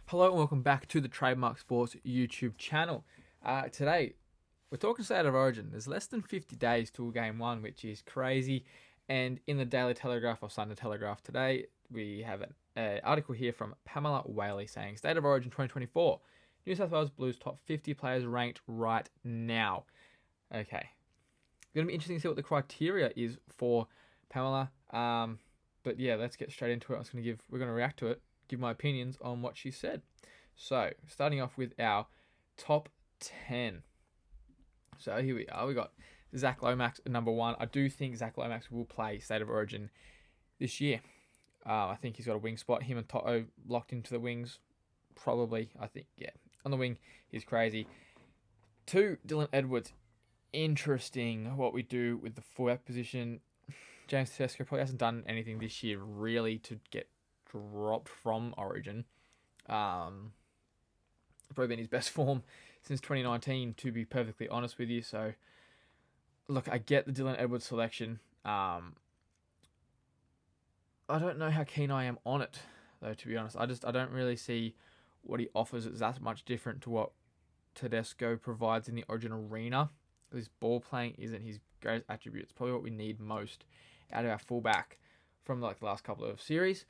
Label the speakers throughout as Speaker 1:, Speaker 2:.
Speaker 1: Hello and welcome back to the Trademark Sports YouTube channel. Today, we're talking State of Origin. There's less than 50 days till Game 1, which is crazy. And in the Daily Telegraph or Sunday Telegraph today, we have an article here from Pamela Whaley saying, State of Origin 2024, New South Wales Blues top 50 players ranked right now. Okay. Going to be interesting to see what the criteria is for Pamela. But yeah, let's get straight into it. We're going to react to it, give my opinions on what she said. So, starting off with our top 10. So here we are. We got Zach Lomax at number 1. I do think Zach Lomax will play State of Origin this year. I think he's got a wing spot. Him and Toto locked into the wings. Probably. I think, yeah. On the wing, he's crazy. 2, Dylan Edwards. Interesting what we do with the fullback position. James Tedesco probably hasn't done anything this year really to get dropped from Origin. Probably been his best form since 2019, to be perfectly honest with you. So, look, I get the Dylan Edwards selection. I don't know how keen I am on it, though, to be honest. I don't really see what he offers that's that much different to what Tedesco provides in the Origin arena. His ball playing isn't his greatest attribute. It's probably what we need most out of our fullback from the last couple of series.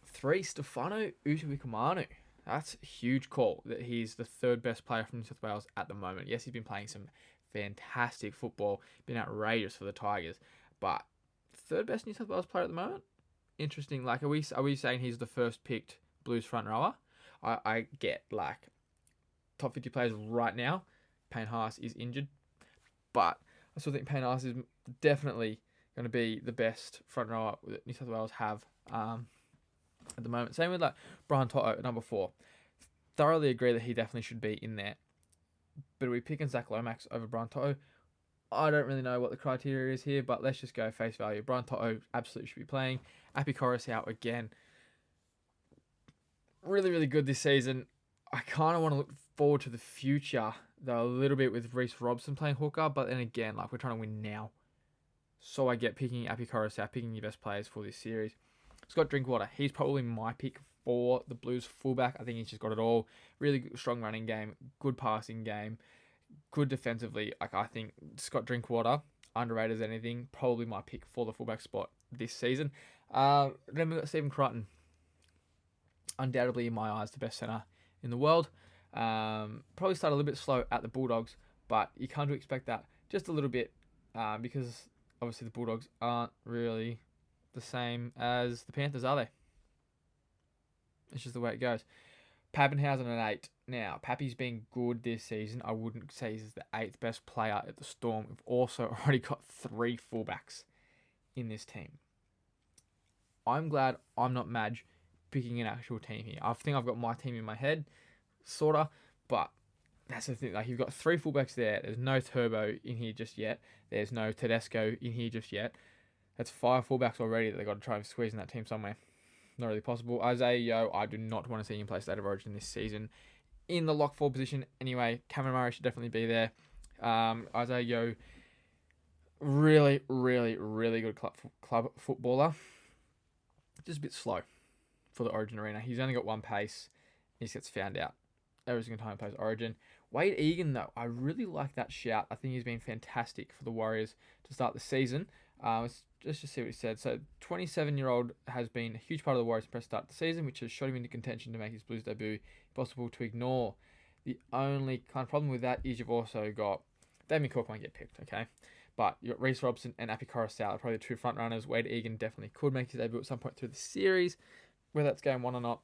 Speaker 1: 3, Stefano Utoikamanu. That's a huge call that he's the 3rd best player from New South Wales at the moment. Yes, he's been playing some fantastic football, been outrageous for the Tigers, but 3rd best New South Wales player at the moment? Interesting. Are we saying he's the first picked Blues front rower? I get top 50 players right now. Payne Haas is injured, but I still think Payne Haas is definitely going to be the best front rower that New South Wales have at the moment. Same with Brian Toto at number 4. Thoroughly agree that he definitely should be in there. But are we picking Zach Lomax over Brian Toto? I don't really know what the criteria is here, but let's just go face value. Brian Toto absolutely should be playing. Api Coruscant again. Really, really good this season. I kind of want to look forward to the future, though, a little bit with Reece Robson playing hooker, but then again, we're trying to win now. So I get picking Api Coruscant, picking your best players for this series. Scott Drinkwater, he's probably my pick for the Blues fullback. I think he's just got it all. Really strong running game, good passing game, good defensively. I think Scott Drinkwater, underrated as anything, probably my pick for the fullback spot this season. Then we've got Stephen Crichton. Undoubtedly, in my eyes, the best centre in the world. Probably started a little bit slow at the Bulldogs, but you can't expect that just a little bit because obviously the Bulldogs aren't really the same as the Panthers, are they? It's just the way it goes. Pappenhausen at 8. Now, Pappy's been good this season. I wouldn't say he's the 8th best player at the Storm. We've also already got 3 fullbacks in this team. I'm glad I'm not Madge picking an actual team here. I think I've got my team in my head, sorta, but that's the thing. You've got 3 fullbacks there. There's no Turbo in here just yet. There's no Tedesco in here just yet. That's 5 fullbacks already that they've got to try and squeeze in that team somewhere. Not really possible. Isaiah Yeo, I do not want to see him play State of Origin this season. In the lock 4 position, anyway, Cameron Murray should definitely be there. Isaiah Yeo, really, really, really good club footballer. Just a bit slow for the Origin arena. He's only got 1 pace. He gets found out every single time he plays Origin. Wade Egan, though, I really like that shout. I think he's been fantastic for the Warriors to start the season. Let's just see what he said. So, 27-year-old has been a huge part of the Warriors' press start of the season, which has shot him into contention to make his Blues debut possible to ignore. The only kind of problem with that is you've also got Damien Cook won't get picked, okay? But you've got Reece Robson and Api Coruscant are probably the 2 front runners. Wade Egan definitely could make his debut at some point through the series. Whether that's game 1 or not,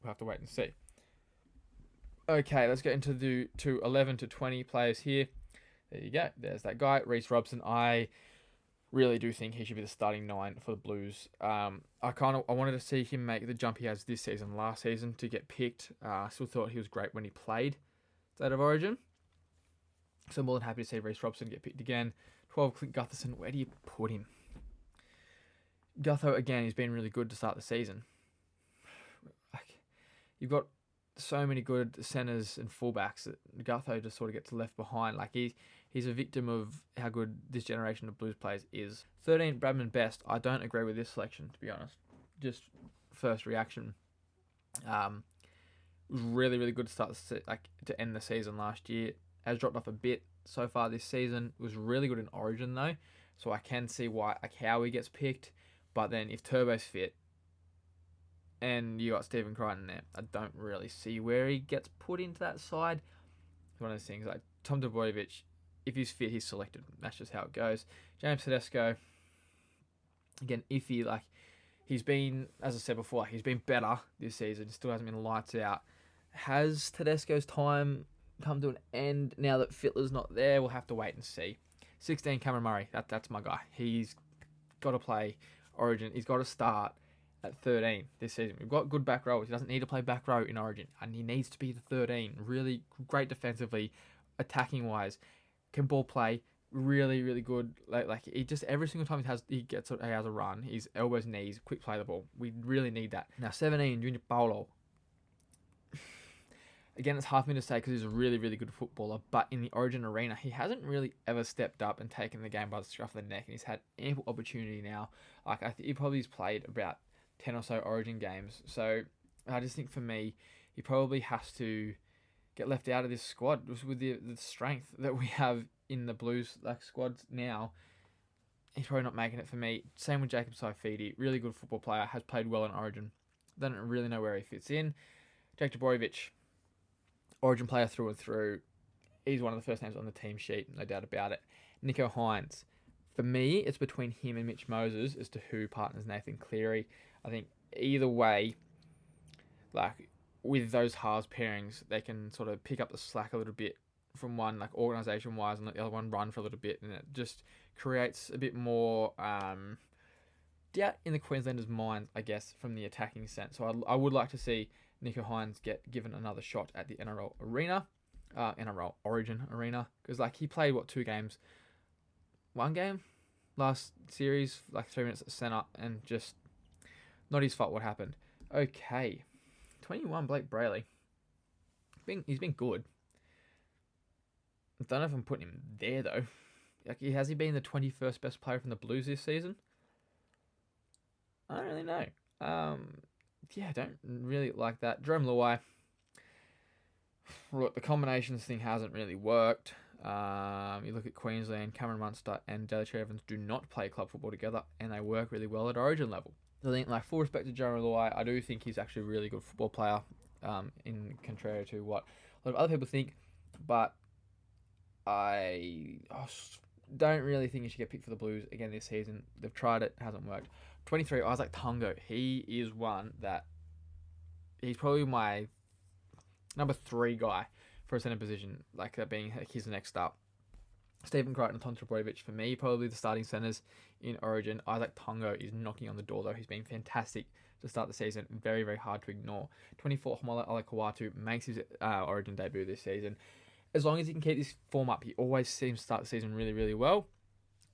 Speaker 1: we'll have to wait and see. Okay, let's get into the 11 to 20 players here. There you go. There's that guy, Reece Robson. I really do think he should be the starting 9 for the Blues. I wanted to see him make the jump he has this season, last season, to get picked. I still thought he was great when he played State of Origin. So I'm more than happy to see Reece Robson get picked again. 12, Clint Gutherson. Where do you put him? Gutho, again, he's been really good to start the season. You've got so many good centers and fullbacks that Gutho just sort of gets left behind. He's a victim of how good this generation of Blues players is. 13, Bradman Best. I don't agree with this selection, to be honest. Just first reaction. Was really, really good to to end the season last year. Has dropped off a bit so far this season. Was really good in Origin though, so I can see how he gets picked. But then if Turbo's fit and you got Stephen Crichton there, I don't really see where he gets put into that side. It's one of those things like Tom Dvojevic, if he's fit, he's selected. That's just how it goes. James Tedesco, again, iffy. Like he's been, as I said before, he's been better this season. Still hasn't been lights out. Has Tedesco's time come to an end now that Fittler's not there? We'll have to wait and see. 16, Cameron Murray. That's my guy. He's got to play Origin. He's got to start at 13 this season. We've got good back row. He doesn't need to play back row in Origin, and he needs to be the 13. Really great defensively, attacking wise, can ball play. Really, really good. Like he just every single time he has a run, his elbows, knees, quick play the ball. We really need that. Now 17, Junior Paulo. Again, it's hard for me to say because he's a really, really good footballer, but in the Origin arena, he hasn't really ever stepped up and taken the game by the scruff of the neck, and he's had ample opportunity now. Like I think he probably has played about 10 or so Origin games, so I just think for me, he probably has to get left out of this squad with the strength that we have in the Blues squads now. He's probably not making it for me. Same with Jacob Saifidi, really good football player, has played well in Origin. Don't really know where he fits in. Jake Dvojevic, Origin player through and through. He's one of the first names on the team sheet, no doubt about it. Nico Hines. For me, it's between him and Mitch Moses as to who partners Nathan Cleary. I think either way, with those halves pairings, they can sort of pick up the slack a little bit from one, organisation-wise, and let the other one run for a little bit, and it just creates a bit more doubt in the Queenslanders' minds, I guess, from the attacking sense. So I would like to see Nico Hines get given another shot at the NRL Origin arena, because he played 2 games, 1 game last series, 3 minutes at centre, and just not his fault what happened. Okay, 21 Blake Brayley. He's been good. I don't know if I'm putting him there though. Has he been the 21st best player from the Blues this season? I don't really know. I don't really like that. Jerome Luai. Look, the combinations thing hasn't really worked. You look at Queensland, Cameron Munster and Delatri Evans do not play club football together, and they work really well at Origin level. So I think, full respect to Jerome Luai, I do think he's actually a really good football player, in contrary to what a lot of other people think, but I don't really think he should get picked for the Blues again this season. They've tried it, hasn't worked. 23, Isaac Tongo. He is one that he's probably my number 3 guy for a centre position, that being his next up. Stephen Crichton and Tom Trbojevic, for me, probably the starting centres in Origin. Isaac Tongo is knocking on the door, though. He's been fantastic to start the season. Very, very hard to ignore. 24, Homola Alekawatu makes his Origin debut this season. As long as he can keep this form up, he always seems to start the season really, really well.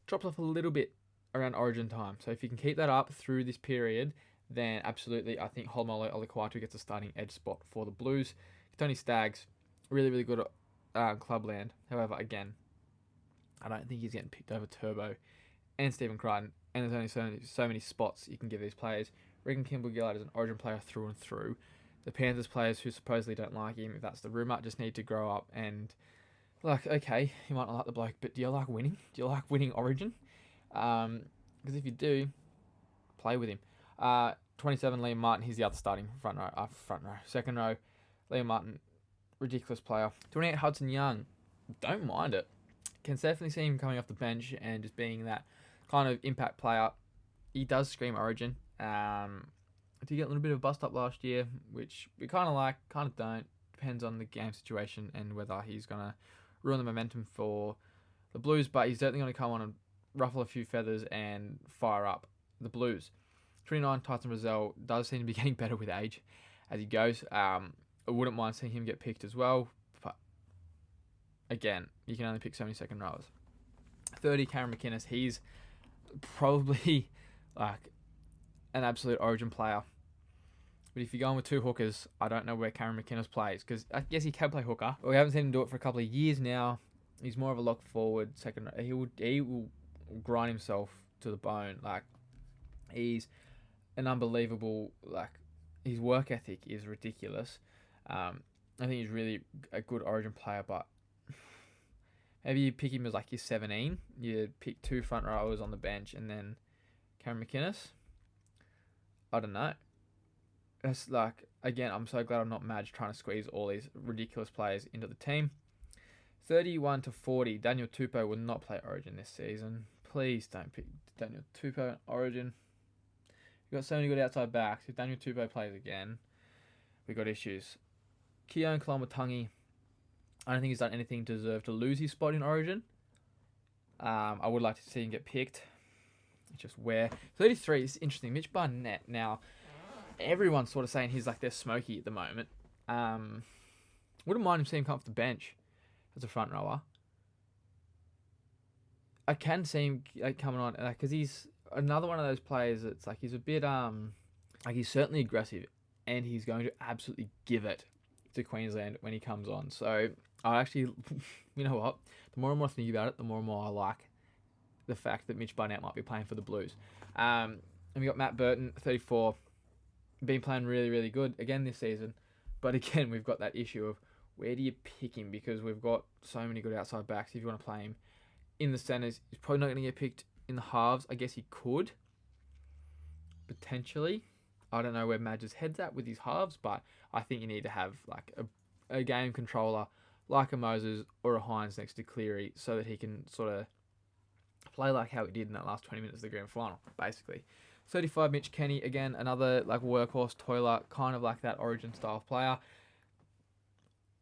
Speaker 1: Drops off a little bit around Origin time. So if you can keep that up through this period, then absolutely, I think Homola Alekawatu gets a starting edge spot for the Blues. Tony Staggs, really, really good at Clubland. However, again, I don't think he's getting picked over Turbo and Stephen Crichton, and there's only so many spots you can give these players. Regan Kimball-Gillard is an Origin player through and through. The Panthers players who supposedly don't like him, if that's the rumour, just need to grow up and, okay, you might not like the bloke, but do you like winning? Do you like winning Origin? Because if you do, play with him. 27, Liam Martin, he's the other starting front row. Second row, Liam Martin, ridiculous player. 28, Hudson Young, don't mind it. Can definitely see him coming off the bench and just being that kind of impact player. He does scream Origin. Did get a little bit of a bust up last year, which we kind of like, kind of don't. Depends on the game situation and whether he's going to ruin the momentum for the Blues, but he's certainly going to come on and ruffle a few feathers and fire up the Blues. 29, Tyson Rozelle does seem to be getting better with age as he goes. I wouldn't mind seeing him get picked as well, but again, you can only pick so many second rowers. 30, Cameron McInnes. He's probably an absolute Origin player. But if you're going with 2 hookers, I don't know where Cameron McInnes plays, because I guess he can play hooker. But we haven't seen him do it for a couple of years now. He's more of a lock forward second. He will grind himself to the bone. He's an unbelievable. His work ethic is ridiculous. I think he's really a good Origin player, but maybe you pick him as like your 17. You pick 2 front rowers on the bench and then Cameron McInnes. I don't know. It's like, again, I'm so glad I'm not Madge trying to squeeze all these ridiculous players into the team. 31-40. Daniel Tupou will not play Origin this season. Please don't pick Daniel Tupou in Origin. We've got so many good outside backs. If Daniel Tupou plays again, we've got issues. Keown Kalamatangi, I don't think he's done anything to deserve to lose his spot in Origin. I would like to see him get picked. Just where. 33 is interesting. Mitch Barnett. Now, everyone's sort of saying he's like their Smokey at the moment. Wouldn't mind him seeing him come off the bench as a front rower. I can see him like coming on because he's another one of those players that's like he's a bit like he's certainly aggressive and he's going to absolutely give it to Queensland when he comes on. So I actually, you know what? The more and more I think about it, the more and more I like the fact that Mitch Barnett might be playing for the Blues. And we got Matt Burton, 34, been playing really, really good again this season. But again, we've got that issue of where do you pick him, because we've got so many good outside backs. If you want to play him in the centres, he's probably not going to get picked in the halves. I guess he could, potentially. I don't know where Madge's head's at with his halves, but I think you need to have like a game controller like a Moses or a Hines next to Cleary so that he can sort of play like how he did in that last 20 minutes of the grand final, basically. 35, Mitch Kenny, again, another like workhorse toiler, kind of like that Origin style player.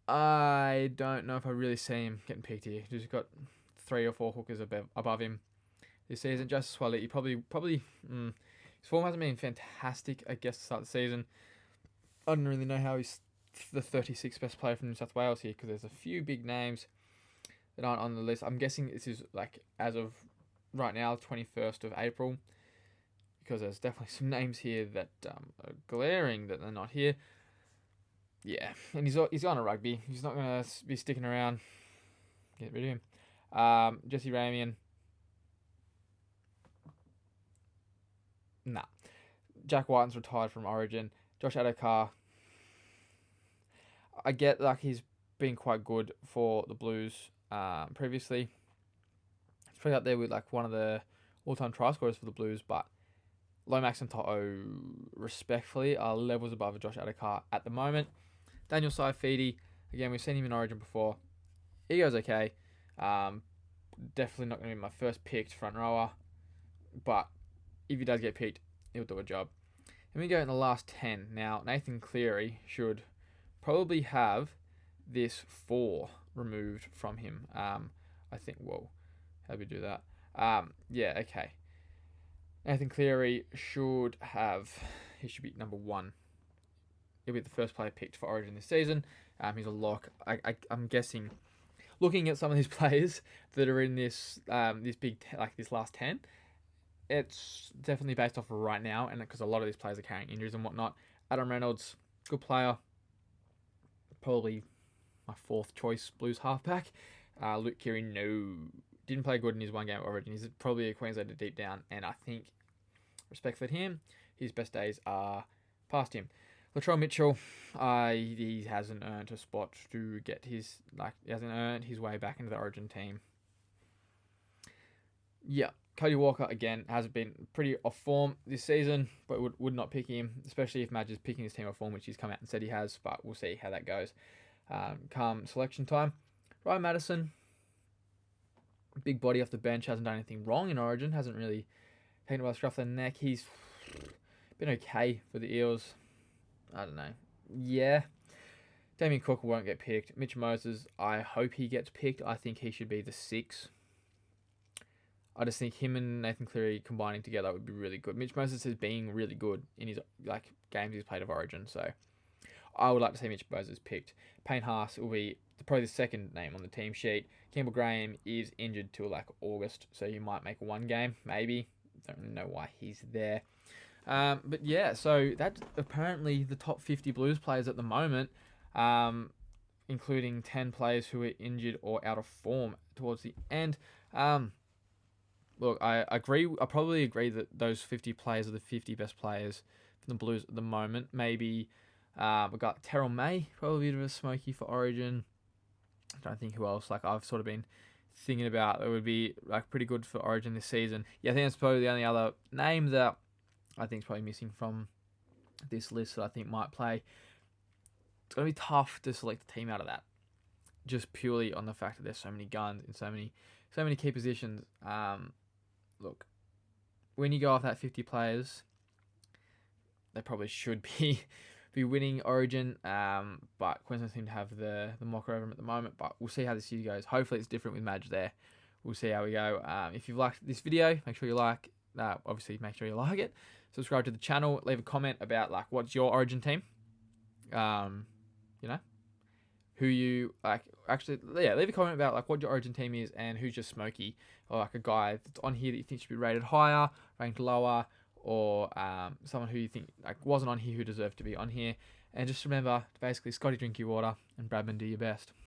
Speaker 1: I don't know if I really see him getting picked here. He's got 3 or 4 hookers above him this season. Justice Swaley, probably his form hasn't been fantastic, I guess, to start the season. I don't really know how he's the 36th best player from New South Wales here, because there's a few big names that aren't on the list. I'm guessing this is like as of right now, 21st of April, because there's definitely some names here that are glaring that they're not here. Yeah, and he's on a rugby. He's not going to be sticking around. Get rid of him. Jesse Ramian. Nah. Jack Whiten's retired from Origin. Josh Adokar. I get like he's been quite good for the Blues previously. He's probably up there with like one of the all-time try scorers for the Blues, but Lomax and To'o, respectfully, are levels above Josh Adokar at the moment. Daniel Saifidi, again, we've seen him in Origin before. He goes okay. Definitely not going to be my first picked front rower, but if he does get picked, he'll do a job. And we go in the last 10. Now, Nathan Cleary should probably have this 4 removed from him. I think, whoa, how do we do that? Yeah, okay. Nathan Cleary should be number 1. He'll be the first player picked for Origin this season. He's a lock. I'm guessing, looking at some of these players that are in this this last 10, it's definitely based off of right now, and because a lot of these players are carrying injuries and whatnot. Adam Reynolds, good player, probably my 4th choice Blues halfback. Luke Keary, no, didn't play good in his one game at Origin. He's probably a Queenslander deep down, and I think, respectfully to him, his best days are past him. Latrell Mitchell, he hasn't earned a spot to get he hasn't earned his way back into the Origin team. Yeah, Cody Walker, again, has been pretty off form this season, but would not pick him, especially if Madge is picking his team off form, which he's come out and said he has, but we'll see how that goes come selection time. Ryan Madison, big body off the bench, hasn't done anything wrong in Origin, hasn't really taken it by the scruff of the neck. He's been okay for the Eels. I don't know. Yeah. Damien Cook won't get picked. Mitch Moses, I hope he gets picked. I think he should be the 6. I just think him and Nathan Cleary combining together would be really good. Mitch Moses has been really good in his games he's played of Origin, so I would like to see Mitch Moses picked. Payne Haas will be probably the 2nd name on the team sheet. Campbell Graham is injured till August, so he might make 1 game, maybe. Don't really know why he's there. But yeah, so that's apparently the top 50 Blues players at the moment, including 10 players who are injured or out of form towards the end. Look, I agree. I probably agree that those 50 players are the 50 best players from the Blues at the moment. Maybe We've got Terrell May, probably a bit of a smoky for Origin. I don't think who else. Like I've sort of been thinking about that would be like pretty good for Origin this season. Yeah, I think that's probably the only other name that I think is probably missing from this list that I think might play. It's gonna be tough to select a team out of that, just purely on the fact that there's so many guns in so many key positions. Look, when you go off that 50 players, they probably should be winning Origin. But Queensland seem to have the mocker over them at the moment. But we'll see how this year goes. Hopefully it's different with Madge there. We'll see how we go. If you've liked this video, make sure you like. Obviously, make sure you like it. Subscribe to the channel. Leave a comment about like what's your Origin team. You know, who you like. Actually, yeah, leave a comment about like what your Origin team is and who's your smoky, or like a guy that's on here that you think should be rated higher, ranked lower, or someone who you think like wasn't on here who deserved to be on here. And just remember to basically Scotty, drink your water, and Bradman, do your best.